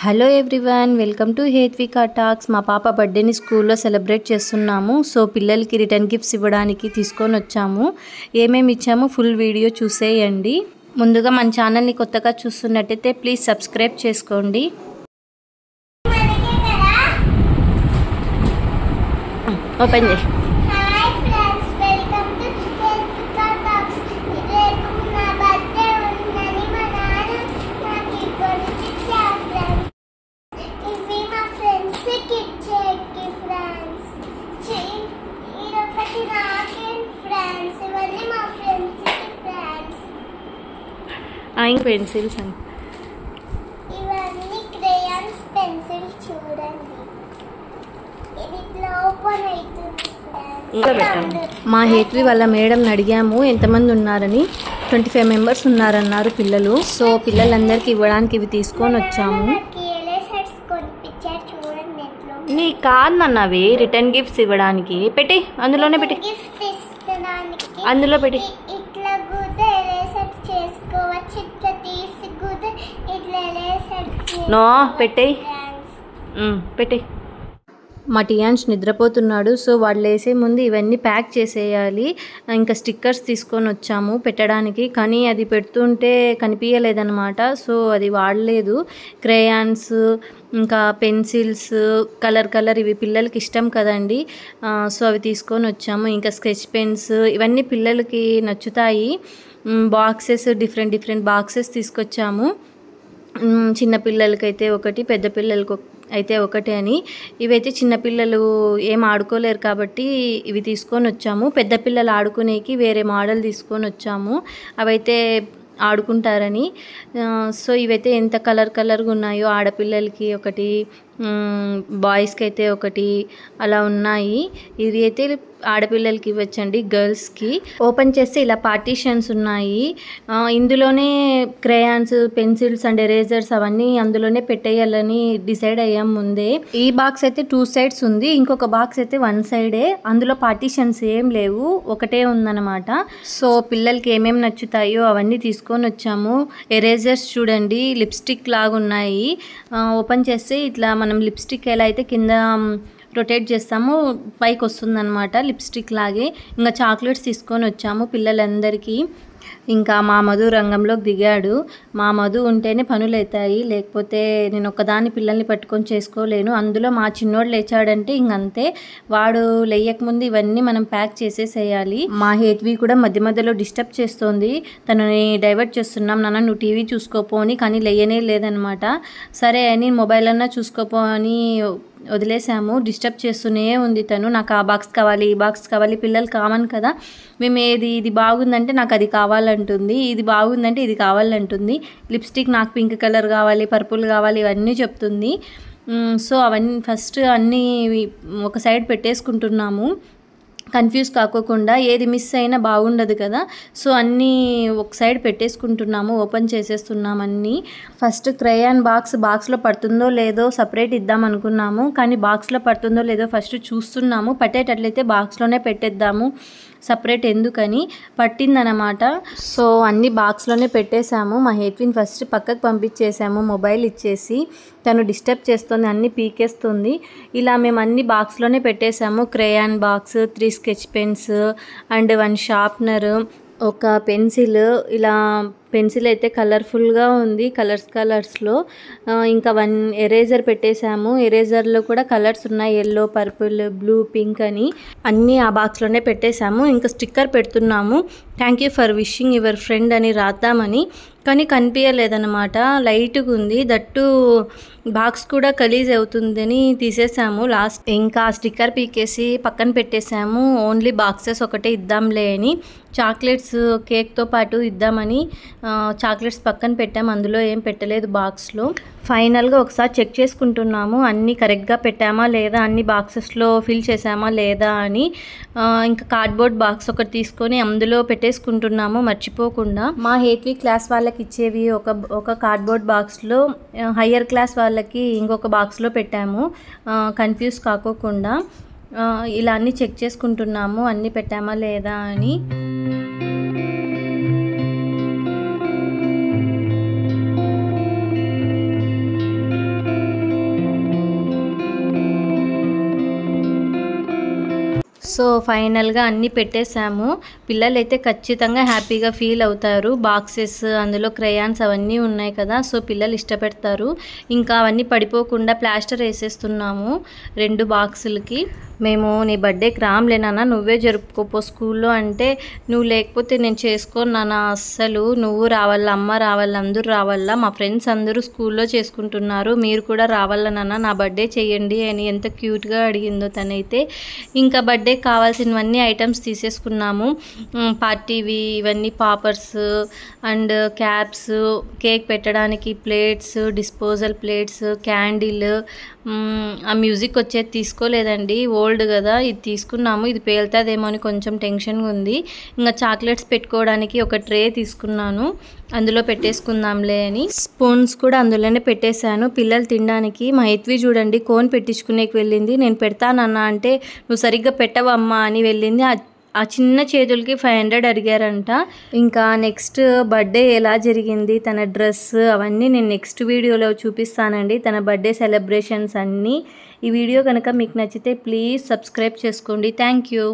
Hello everyone, welcome to Hethvika talks. మా పాప బర్త్డేని స్కూల్లో సెలబ్రేట్ చేస్తున్నాము. సో పిల్లలకి రిటర్న్ గిఫ్ట్స్ ఇవ్వడానికి తీసుకొని వచ్చాము. ఏమేమి ఇచ్చామో ఫుల్ వీడియో చూసేయండి. ముందుగా మన ఛానల్ని కొత్తగా చూస్తున్నట్టయితే ప్లీజ్ సబ్స్క్రైబ్ చేసుకోండి. ఓపెన్ చేయి. పెన్సిల్స్ అని ఇవన్నీ క్రేయాన్స్ పెన్సిల్స్ చూడండి. ఇది ఇట్లా ఓపెన్ అవుతుంది. మా హేత్వి వాళ్ళ మేడంని అడిగాము ఎంతమంది ఉన్నారని. 25 మెంబర్స్ ఉన్నారన్నారు పిల్లలు. సో పిల్లలందరికీ ఇవ్వడానికి ఇవి తీసుకొని వచ్చాము. నీ కాదన్నవి రిటర్న్ గిఫ్ట్స్ ఇవ్వడానికి. పెట్టి అందులోనే పెట్టి, అందులో పెట్టి. నో పెట్టేయి, పెట్టేయి. మా టియాన్స్ నిద్రపోతున్నాడు. సో వాళ్ళు వేసే ముందు ఇవన్నీ ప్యాక్ చేసేయాలి. ఇంకా స్టిక్కర్స్ తీసుకొని వచ్చాము పెట్టడానికి, కానీ అది పెడుతుంటే కనిపించలేదన్నమాట. సో అది వాడలేదు. క్రేయాన్స్, ఇంకా పెన్సిల్స్, కలర్ ఇవి పిల్లలకి ఇష్టం కదండి. సో అవి తీసుకొని వచ్చాము. ఇంకా స్కెచ్ పెన్స్, ఇవన్నీ పిల్లలకి నచ్చుతాయి. బాక్సెస్, డిఫరెంట్ బాక్సెస్ తీసుకొచ్చాము. చిన్నపిల్లలకైతే ఒకటి, పెద్ద పిల్లలకు అయితే ఒకటి అని. ఇవైతే చిన్నపిల్లలు ఏం ఆడుకోలేరు కాబట్టి ఇవి తీసుకొని వచ్చాము. పెద్ద పిల్లలు ఆడుకునేకి వేరే మోడల్ తీసుకొని వచ్చాము, అవైతే ఆడుకుంటారని. సో ఇవైతే ఎంత కలర్గా ఉన్నాయో. ఆడపిల్లలకి ఒకటి, బాయ్స్కి అయితే ఒకటి అలా ఉన్నాయి. ఇది అయితే ఆడపిల్లలకి ఇవ్వచ్చండి, గర్ల్స్కి. ఓపెన్ చేస్తే ఇలా పార్టీషన్స్ ఉన్నాయి. ఇందులోనే క్రేయాన్స్, పెన్సిల్స్ అండ్ ఎరేజర్స్ అవన్నీ అందులోనే పెట్టేయాలని డిసైడ్ అయ్యాం ముందే. ఈ బాక్స్ అయితే 2 sides ఉంది, ఇంకొక బాక్స్ అయితే 1 side. అందులో పార్టీషన్స్ ఏం లేవు, ఒకటే ఉందన్నమాట. సో పిల్లలకి ఏమేమి నచ్చుతాయో అవన్నీ తీసుకొని వచ్చాము. ఎరేజర్స్ చూడండి, లిప్స్టిక్ లాగా ఉన్నాయి. ఓపెన్ చేస్తే ఇట్లా మనం లిప్స్టిక్ ఎలా అయితే కింద రొటేట్ చేస్తాము పైకి వస్తుందన్నమాట, లిప్స్టిక్ లాగే. ఇంకా చాక్లెట్స్ తీసుకొని వచ్చాము పిల్లలందరికీ. ఇంకా మా మధు రంగంలోకి దిగాడు. మా మధు ఉంటేనే పనులు అవుతాయి, లేకపోతే నేను ఒక్కదాన్ని పిల్లల్ని పట్టుకొని చేసుకోలేను. అందులో మా చిన్నోడు లేచాడంటే ఇంకంతే, వాడు లేయకముందు ఇవన్నీ మనం ప్యాక్ చేసేసేయాలి. మా హేత్వి కూడా మధ్యలో డిస్టర్బ్ చేస్తోంది. తనని డైవర్ట్ చేస్తున్నాం, నాన్న నువ్వు టీవీ చూసుకోపో అని. కానీ లేయనే లేదనమాట. సరే అని మొబైల్ అన్నా చూసుకోపో అని వదిలేసాము. డిస్టర్బ్ చేస్తూనే ఉంది తను. నాకు ఆ బాక్స్ కావాలి, ఈ బాక్స్ కావాలి. పిల్లలు కామన్ కదా, మేము ఇది బాగుందంటే నాకు అది కావాలంటుంది, ఇది బాగుందంటే ఇది కావాలంటుంది. లిప్స్టిక్ నాకు పింక్ కలర్ కావాలి, పర్పుల్ కావాలి, ఇవన్నీ చెప్తుంది. సో అవన్నీ ఫస్ట్ అన్నీ ఒక సైడ్ పెట్టేసుకుంటున్నాము, కన్ఫ్యూజ్ కాకోకుండా. ఏది మిస్ అయినా బాగుండదు కదా. సో అన్నీ ఒక సైడ్ పెట్టేసుకుంటున్నాము, ఓపెన్ చేసేస్తున్నాం అన్నీ. ఫస్ట్ క్రేయాన్ బాక్స్లో పడుతుందో లేదో సపరేట్ ఇద్దాం అనుకున్నాము, కానీ బాక్స్లో పడుతుందో లేదో ఫస్ట్ చూస్తున్నాము. పట్టేటట్లయితే బాక్స్లోనే పెట్టేద్దాము, సపరేట్ ఎందుకని. పట్టిందనమాట. సో అన్ని బాక్స్లోనే పెట్టేశాము. మా హేత్విని ఫస్ట్ పక్కకు పంపించేసాము మొబైల్ ఇచ్చేసి. తను డిస్టర్బ్ చేస్తుంది, అన్నీ పీకేస్తుంది. ఇలా మేము అన్ని బాక్స్లోనే పెట్టేశాము. Crayon box, 3 sketch pens and 1 sharpener, ఒక పెన్సిల్. ఇలా పెన్సిల్ అయితే కలర్ఫుల్గా ఉంది, కలర్స్లో. ఇంకా 1 ఎరేజర్ పెట్టేశాము. ఎరేజర్లో కూడా కలర్స్ ఉన్నాయి, ఎల్లో, పర్పుల్, బ్లూ, పింక్ అని. అన్నీ ఆ బాక్స్లోనే పెట్టేశాము. ఇంకా స్టిక్కర్ పెడుతున్నాము, thank you for wishing your friend అని రాద్దామని. కానీ కనిపించలేదన్నమాట, లైట్గా ఉంది. దట్టు బాక్స్ కూడా గలీజ్ అవుతుందని తీసేసాము లాస్ట్. ఇంకా స్టిక్కర్ పీకేసి పక్కన పెట్టేసాము. ఓన్లీ బాక్సెస్ ఒకటే ఇద్దాంలే అని. చాక్లెట్స్ కేక్తో పాటు ఇద్దామని చాక్లెట్స్ పక్కన పెట్టాము, అందులో ఏం పెట్టలేదు బాక్స్లో. ఫైనల్గా ఒకసారి చెక్ చేసుకుంటున్నాము అన్నీ కరెక్ట్గా పెట్టామా లేదా, అన్ని బాక్సెస్లో ఫిల్ చేసామా లేదా అని. ఇంకా కార్డ్బోర్డ్ బాక్స్ ఒకటి తీసుకొని అందులో పెట్టేసుకుంటున్నాము మర్చిపోకుండా. మా హేత్వి క్లాస్ వాళ్ళకి ఇచ్చేవి ఒక కార్డ్బోర్డ్ బాక్స్లో, హయ్యర్ క్లాస్ వాళ్ళకి ఇంకొక బాక్స్లో పెట్టాము, కన్ఫ్యూజ్ కాకోకుండా. ఇలా అన్నీ చెక్ చేసుకుంటున్నాము అన్నీ పెట్టామా లేదా అని. సో ఫైనల్గా అన్నీ పెట్టేశాము. పిల్లలైతే ఖచ్చితంగా హ్యాపీగా ఫీల్ అవుతారు. బాక్సెస్, అందులో క్రేయాన్స్ అవన్నీ ఉన్నాయి కదా, సో పిల్లలు ఇష్టపడతారు. ఇంకా అవన్నీ పడిపోకుండా ప్లాస్టర్ వేసేస్తున్నాము 2 బాక్సులకి. మేము నీ బర్త్డేకి రామ్లే నాన్న, నువ్వే జరుపుకోపో స్కూల్లో అంటే, నువ్వు లేకపోతే నేను చేసుకోను నాన్న అస్సలు, నువ్వు రావాలా, అమ్మ రావాలా, అందరూ రావాలా, మా ఫ్రెండ్స్ అందరూ స్కూల్లో చేసుకుంటున్నారు, మీరు కూడా రావాలా నాన్న, నా బర్త్డే చేయండి అని ఎంత క్యూట్గా అడిగిందో తనైతే. ఇంకా బర్త్డే కావాల్సినవన్నీ ఐటమ్స్ తీసేసుకున్నాము. పార్టీవి ఇవన్నీ పాపర్స్ అండ్ క్యాప్స్, కేక్ పెట్టడానికి ప్లేట్స్, డిస్పోజల్ ప్లేట్స్, క్యాండిల్. ఆ మ్యూజిక్ వచ్చేది తీసుకోలేదండి, ఓల్డ్ కదా, ఇది తీసుకున్నాము. ఇది పేలుతుందేమో అని కొంచెం టెన్షన్గా ఉంది. ఇంకా చాక్లెట్స్ పెట్టుకోవడానికి ఒక ట్రే తీసుకున్నాను, అందులో పెట్టేసుకుందాంలే అని. స్పూన్స్ కూడా అందులోనే పెట్టేశాను పిల్లలు తినడానికి. మా ఎత్వి చూడండి కోన్ పెట్టించుకునేకి వెళ్ళింది. నేను పెడతానన్నా అంటే నువ్వు సరిగ్గా పెట్టవమ్మా అని వెళ్ళింది. ఆ చిన్న చేతులకి 500 అడిగారంట. ఇంకా నెక్స్ట్ బర్త్డే ఎలా జరిగింది, తన డ్రెస్ అవన్నీ నేను నెక్స్ట్ వీడియోలో చూపిస్తానండి, తన బర్త్డే సెలబ్రేషన్స్ అన్నీ. ఈ వీడియో కనుక మీకు నచ్చితే ప్లీజ్ సబ్స్క్రైబ్ చేసుకోండి. Thank you.